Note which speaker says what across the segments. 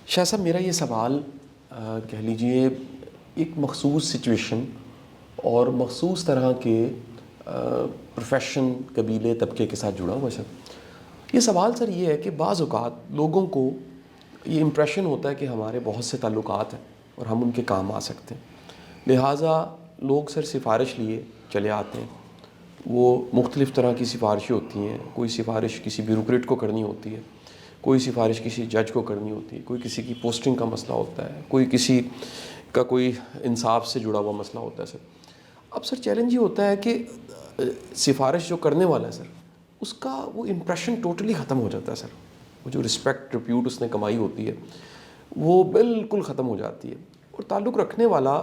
Speaker 1: شاہ صاحب میرا یہ سوال کہہ لیجئے ایک مخصوص سچویشن اور مخصوص طرح کے پروفیشن قبیلے طبقے کے ساتھ جڑا ہوا ہے سر. یہ سوال سر یہ ہے کہ بعض اوقات لوگوں کو یہ امپریشن ہوتا ہے کہ ہمارے بہت سے تعلقات ہیں اور ہم ان کے کام آ سکتے ہیں، لہٰذا لوگ سر سفارش لیے چلے آتے ہیں. وہ مختلف طرح کی سفارشیں ہوتی ہیں. کوئی سفارش کسی بیوروکریٹ کو کرنی ہوتی ہے، کوئی سفارش کسی جج کو کرنی ہوتی ہے، کوئی کسی کی پوسٹنگ کا مسئلہ ہوتا ہے، کوئی کسی کا کوئی انصاف سے جڑا ہوا مسئلہ ہوتا ہے سر. اب سر چیلنج یہ ہوتا ہے کہ سفارش جو کرنے والا ہے سر، اس کا وہ امپریشن ٹوٹلی ختم ہو جاتا ہے سر. وہ جو رسپیکٹ ریپیوٹ اس نے کمائی ہوتی ہے وہ بالکل ختم ہو جاتی ہے. اور تعلق رکھنے والا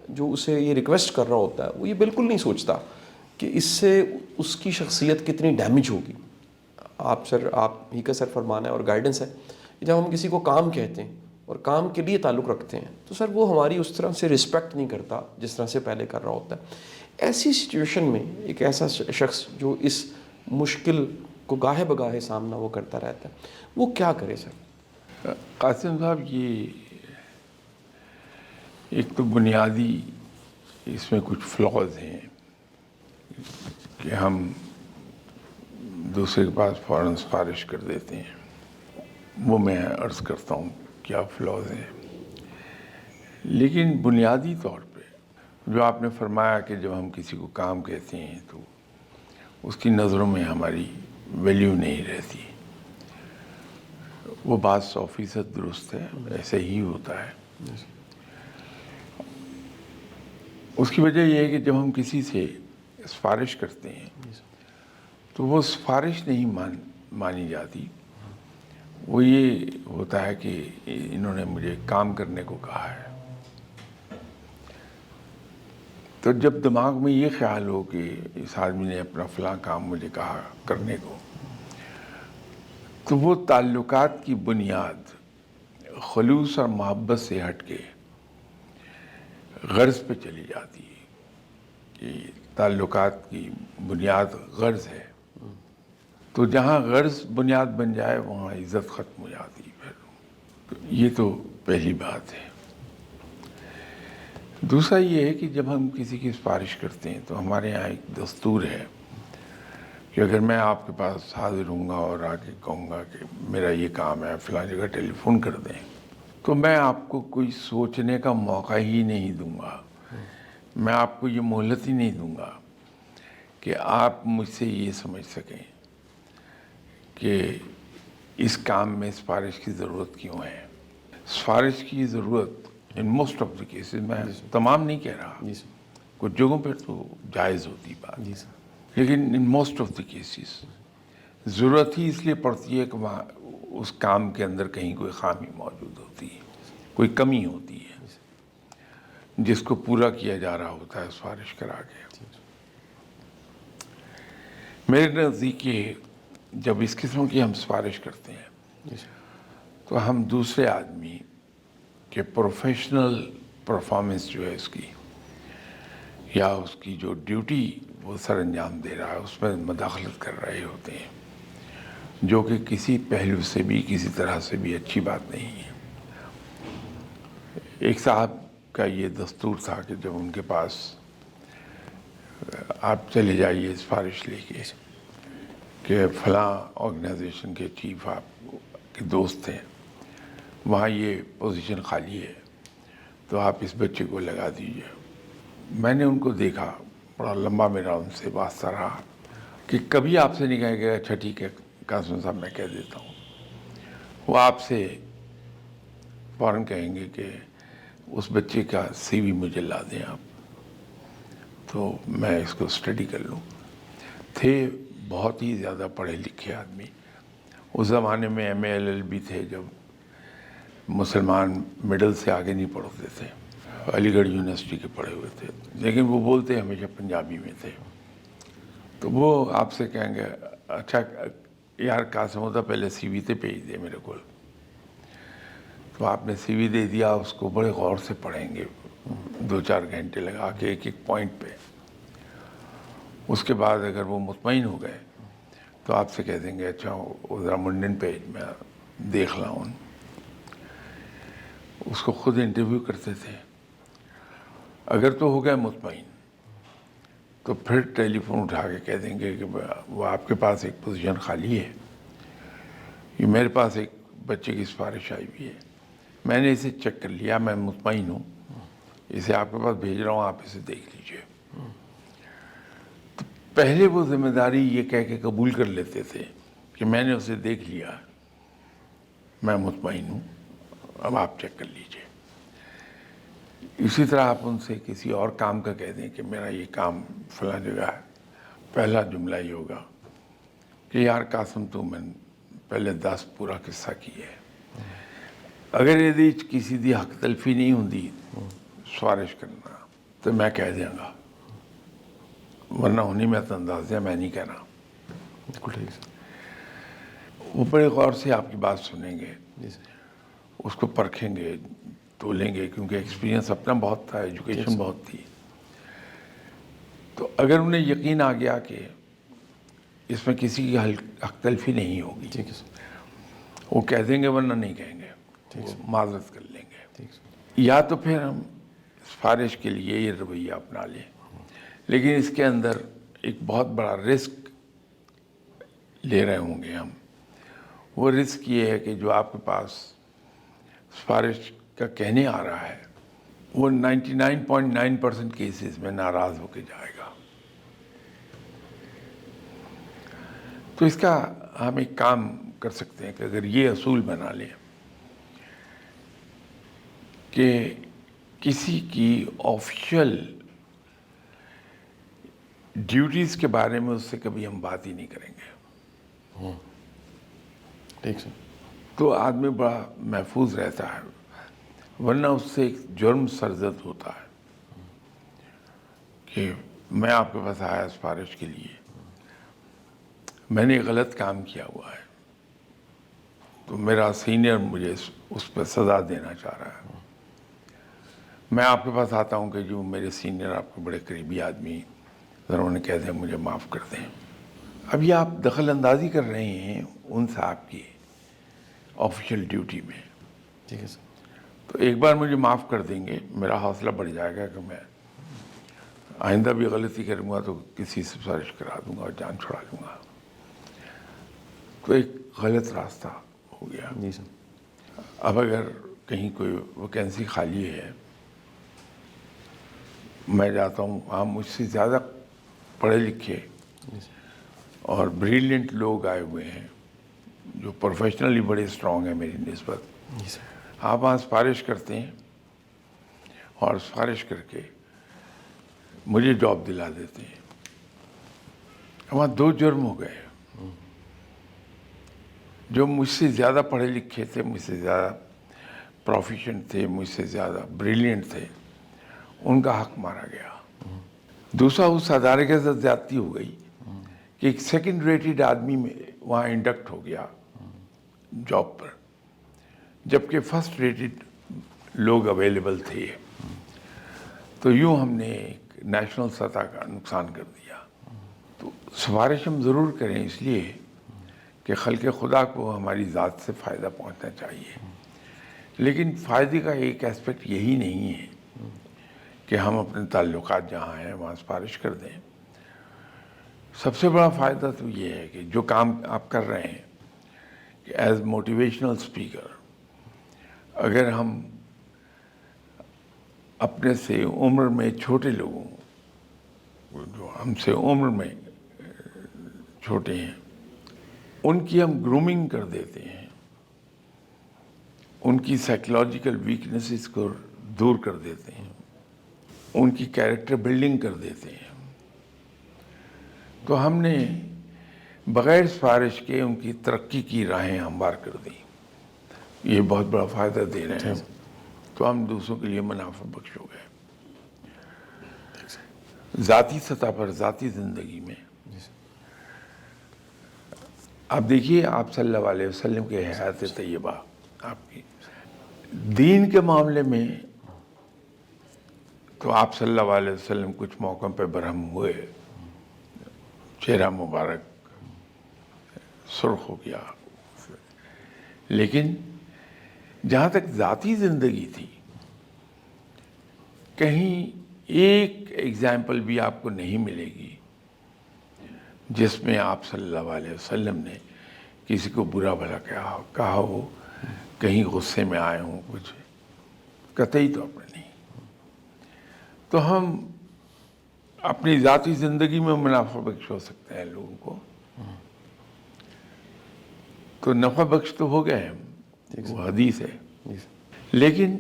Speaker 1: جو اسے یہ ریکویسٹ کر رہا ہوتا ہے وہ یہ بالکل نہیں سوچتا کہ اس سے اس کی شخصیت کتنی ڈیمیج ہوگی. آپ ہی کا سر فرمانا ہے اور گائیڈنس ہے کہ جب ہم کسی کو کام کہتے ہیں اور کام کے لیے تعلق رکھتے ہیں تو سر وہ ہماری اس طرح سے رسپیکٹ نہیں کرتا جس طرح سے پہلے کر رہا ہوتا ہے. ایسی سچویشن میں ایک ایسا شخص جو اس مشکل کو گاہے بگاہے سامنا وہ کرتا رہتا ہے، وہ کیا کرے سر؟
Speaker 2: قاسم صاحب، یہ ایک تو بنیادی اس میں کچھ فلاز ہیں کہ ہم دوسرے کے پاس فوراً سفارش کر دیتے ہیں. وہ میں عرض کرتا ہوں کیا فلاز ہیں. لیکن بنیادی طور پہ جو آپ نے فرمایا کہ جب ہم کسی کو کام کہتے ہیں تو اس کی نظروں میں ہماری ویلیو نہیں رہتی، وہ بات 100% درست ہے، ایسے ہی ہوتا ہے. اس کی وجہ یہ ہے کہ جب ہم کسی سے سفارش کرتے ہیں تو وہ سفارش نہیں مانی جاتی. وہ یہ ہوتا ہے کہ انہوں نے مجھے کام کرنے کو کہا ہے. تو جب دماغ میں یہ خیال ہو کہ اس آدمی نے اپنا فلاں کام مجھے کہا کرنے کو، تو وہ تعلقات کی بنیاد خلوص اور محبت سے ہٹ کے غرض پہ چلی جاتی ہے کہ تعلقات کی بنیاد غرض ہے. تو جہاں غرض بنیاد بن جائے وہاں عزت ختم ہو جاتی ہے. پھر یہ تو پہلی بات ہے. دوسرا یہ ہے کہ جب ہم کسی کی سفارش کرتے ہیں تو ہمارے یہاں ایک دستور ہے کہ اگر میں آپ کے پاس حاضر ہوں گا اور آ کے کہوں گا کہ میرا یہ کام ہے، فلاں جگہ ٹیلی فون کر دیں، تو میں آپ کو کوئی سوچنے کا موقع ہی نہیں دوں گا. میں آپ کو یہ مہلت ہی نہیں دوں گا کہ آپ مجھ سے یہ سمجھ سکیں کہ اس کام میں سفارش کی ضرورت کیوں ہے. سفارش کی ضرورت in most of the cases, میں تمام نہیں کہہ رہا، کچھ جگہوں پہ تو جائز ہوتی بات، لیکن in most of the cases ضرورت ہی اس لیے پڑتی ہے کہ وہاں اس کام کے اندر کہیں کوئی خامی موجود ہوتی ہے، کوئی کمی ہوتی ہے جس کو پورا کیا جا رہا ہوتا ہے سفارش کرا کے. میرے نزدیک یہ جب اس قسم کی ہم سفارش کرتے ہیں تو ہم دوسرے آدمی کہ پروفیشنل پرفارمنس جو ہے اس کی یا اس کی جو ڈیوٹی وہ سر انجام دے رہا ہے اس میں مداخلت کر رہے ہوتے ہیں، جو کہ کسی پہلو سے بھی کسی طرح سے بھی اچھی بات نہیں ہے. ایک صاحب کا یہ دستور تھا کہ جب ان کے پاس آپ چلے جائیے سفارش لے کے کہ فلاں آرگنائزیشن کے چیف آپ کے دوست ہیں، وہاں یہ پوزیشن خالی ہے تو آپ اس بچے کو لگا دیجیے. میں نے ان کو دیکھا، بڑا لمبا میرا ان سے واسطہ رہا کہ کبھی آپ سے نہیں کہے گا اچھا ٹھیک ہے قاسم صاحب میں کہہ دیتا ہوں. وہ آپ سے فوراً کہیں گے کہ اس بچے کا سی وی مجھے لا دیں آپ تو میں اس کو اسٹڈی کر لوں. تھے بہت ہی زیادہ پڑھے لکھے آدمی. اس زمانے میں M A L L B تھے جب مسلمان مڈل سے آگے نہیں پڑھتے تھے، علی گڑھ یونیورسٹی کے پڑھے ہوئے تھے، لیکن وہ بولتے ہمیشہ پنجابی میں تھے. تو وہ آپ سے کہیں گے اچھا یار قاسم ہوتا پہلے سی وی تے بھیج دے میرے کو. تو آپ نے سی وی دے دیا، اس کو بڑے غور سے پڑھیں گے 2-4 گھنٹے لگا کے ایک ایک پوائنٹ پہ. اس کے بعد اگر وہ مطمئن ہو گئے تو آپ سے کہہ دیں گے اچھا وہ ذرا منڈن پیج میں دیکھ لاؤں. اس کو خود انٹرویو کرتے تھے. اگر تو ہو گیا مطمئن تو پھر ٹیلی فون اٹھا کے کہہ دیں گے کہ وہ آپ کے پاس ایک پوزیشن خالی ہے, یہ میرے پاس ایک بچے کی سفارش آئی ہوئی ہے, میں نے اسے چیک کر لیا, میں مطمئن ہوں, اسے آپ کے پاس بھیج رہا ہوں, آپ اسے دیکھ لیجئے. تو پہلے وہ ذمہ داری یہ کہہ کے قبول کر لیتے تھے کہ میں نے اسے دیکھ لیا, میں مطمئن ہوں, اب آپ چیک کر لیجئے. اسی طرح آپ ان سے کسی اور کام کا کہہ دیں کہ میرا یہ کام فلاں جگہ ہے, پہلا جملہ یہ ہوگا کہ یار قاسم تو میں پہلے 10 پورا قصہ کی ہے, اگر یہ کسی دی حق تلفی نہیں ہوندی سفارش کرنا تو میں کہہ دیا گا, ورنہ ہونی میں تو انداز ہے, میں نہیں کہنا.
Speaker 1: بالکل ٹھیک سر.
Speaker 2: وہ بڑے غور سے آپ کی بات سنیں گے,
Speaker 1: جی سر.
Speaker 2: اس کو پرکھیں گے, تولیں گے, کیونکہ ایکسپیرینس اپنا بہت تھا, ایجوکیشن بہت تھی. تو اگر انہیں یقین آ گیا کہ اس میں کسی کی حق تلفی نہیں ہوگی,
Speaker 1: ٹھیک ہے سر.
Speaker 2: وہ کہہ دیں گے, ورنہ نہیں کہیں گے, وہ معذرت کر لیں گے.
Speaker 1: ٹھیک سر.
Speaker 2: یا تو پھر ہم سفارش کے لیے یہ رویہ اپنا لیں, لیکن اس کے اندر ایک بہت بڑا رسک لے رہے ہوں گے ہم. وہ رسک یہ ہے کہ جو آپ کے پاس سفارش کا کہنے آ رہا ہے وہ 99.9% کیسز میں ناراض ہو کے جائے گا. تو اس کا ہم ایک کام کر سکتے ہیں کہ اگر یہ اصول بنا لیں کہ کسی کی آفیشیل ڈیوٹیز کے بارے میں اس سے کبھی ہم بات ہی نہیں کریں گے,
Speaker 1: ٹھیک سر.
Speaker 2: تو آدمی بڑا محفوظ رہتا ہے, ورنہ اس سے ایک جرم سرزد ہوتا ہے کہ میں آپ کے پاس آیا سفارش کے لیے, میں نے غلط کام کیا ہوا ہے, تو میرا سینئر مجھے اس پہ سزا دینا چاہ رہا ہے. میں آپ کے پاس آتا ہوں کہ جو میرے سینئر آپ کے بڑے قریبی آدمی ذرا انہیں کہہ دیں مجھے معاف کر دیں. اب یہ آپ دخل اندازی کر رہے ہیں ان صاحب کی آفیشیل ڈیوٹی میں.
Speaker 1: ٹھیک ہے سر.
Speaker 2: تو ایک بار مجھے معاف کر دیں گے, میرا حوصلہ بڑھ جائے گا کہ میں آئندہ بھی غلطی کروں گا تو کسی سے سفارش کرا دوں گا اور جان چھڑا لوں گا. تو ایک غلط راستہ ہو گیا.
Speaker 1: جی سر.
Speaker 2: اب اگر کہیں کوئی ویکینسی خالی ہے, میں جاتا ہوں, وہاں مجھ سے زیادہ پڑھے لکھے اور بریلینٹ لوگ آئے ہوئے ہیں جو پروفیشنلی بڑے اسٹرانگ ہیں میری نسبت.
Speaker 1: جی سر.
Speaker 2: آپ وہاں سفارش کرتے ہیں اور سفارش کر کے مجھے جاب دلا دیتے ہیں. وہاں 2 جرم ہو گئے. جو مجھ سے زیادہ پڑھے لکھے تھے, مجھ سے زیادہ پروفیشنٹ تھے, مجھ سے زیادہ بریلینٹ تھے, ان کا حق مارا گیا. دوسرا, اس ادارے کے ساتھ زیادتی ہو گئی کہ ایک سیکنڈ ریٹڈ آدمی میں وہاں انڈکٹ ہو گیا جاب پر, جبکہ فرسٹ ریٹڈ لوگ اویلیبل تھے. تو یوں ہم نے ایک نیشنل سطح کا نقصان کر دیا. تو سفارش ہم ضرور کریں اس لیے کہ خلق خدا کو ہماری ذات سے فائدہ پہنچنا چاہیے, لیکن فائدے کا ایک ایسپیکٹ یہی نہیں ہے کہ ہم اپنے تعلقات جہاں ہیں وہاں سفارش کر دیں. سب سے بڑا فائدہ تو یہ ہے کہ جو کام آپ کر رہے ہیں کہ ایز موٹیویشنل اسپیکر, اگر ہم اپنے سے عمر میں چھوٹے لوگوں, جو ہم سے عمر میں چھوٹے ہیں, ان کی ہم گرومنگ کر دیتے ہیں, ان کی سائیکلوجیکل ویکنیسز کو دور کر دیتے ہیں, ان کی کیریکٹر بلڈنگ کر دیتے ہیں, تو ہم نے بغیر سفارش کے ان کی ترقی کی راہیں ہموار کر دیں. یہ بہت بڑا فائدہ دے رہے ہیں, تو ہم دوسروں کے لیے منافع بخش ہو گئے. ذاتی سطح پر, ذاتی زندگی میں آپ دیکھیے, آپ صلی اللہ علیہ وسلم کے حیات طیبہ, آپ کی دین کے معاملے میں تو آپ صلی اللہ علیہ وسلم کچھ موقعوں پہ برہم ہوئے, چہرہ مبارک سرخ ہو گیا, لیکن جہاں تک ذاتی زندگی تھی، کہیں ایک ایگزامپل بھی آپ کو نہیں ملے گی جس میں آپ صلی اللہ علیہ وسلم نے کسی کو برا بھلا کہا ہو، کہیں غصے میں آئے ہوں، کچھ قطعی طور پر نہیں۔ تو ہم اپنی ذاتی زندگی میں منافع بخش ہو سکتے ہیں لوگوں کو، تو نفع بخش تو ہو گئے ہم، وہ حدیث ہے۔ لیکن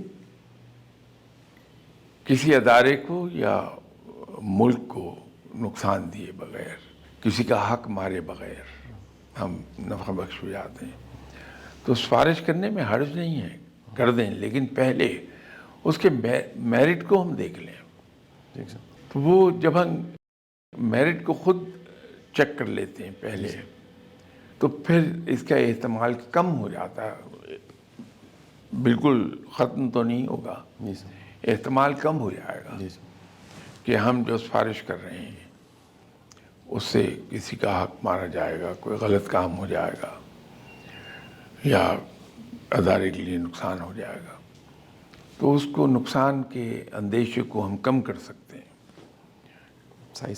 Speaker 2: کسی ادارے کو یا ملک کو نقصان دیے بغیر، کسی کا حق مارے بغیر ہم نفع بخش ہو جاتے ہیں، تو سفارش کرنے میں حرج نہیں ہے، کر دیں، لیکن پہلے اس کے میرٹ کو ہم دیکھ لیں۔ تو وہ جب ہم میرٹ کو خود چیک کر لیتے ہیں پہلے، تو پھر اس کا احتمال کم ہو جاتا ہے، بالکل ختم تو نہیں ہوگا، احتمال کم ہو جائے گا کہ ہم جو سفارش کر رہے ہیں اس سے کسی کا حق مارا جائے گا، کوئی غلط کام ہو جائے گا یا ادارے کے لیے نقصان ہو جائے گا، تو اس کو نقصان کے اندیشے کو ہم کم کر سکتے ہیں۔
Speaker 1: صحیح۔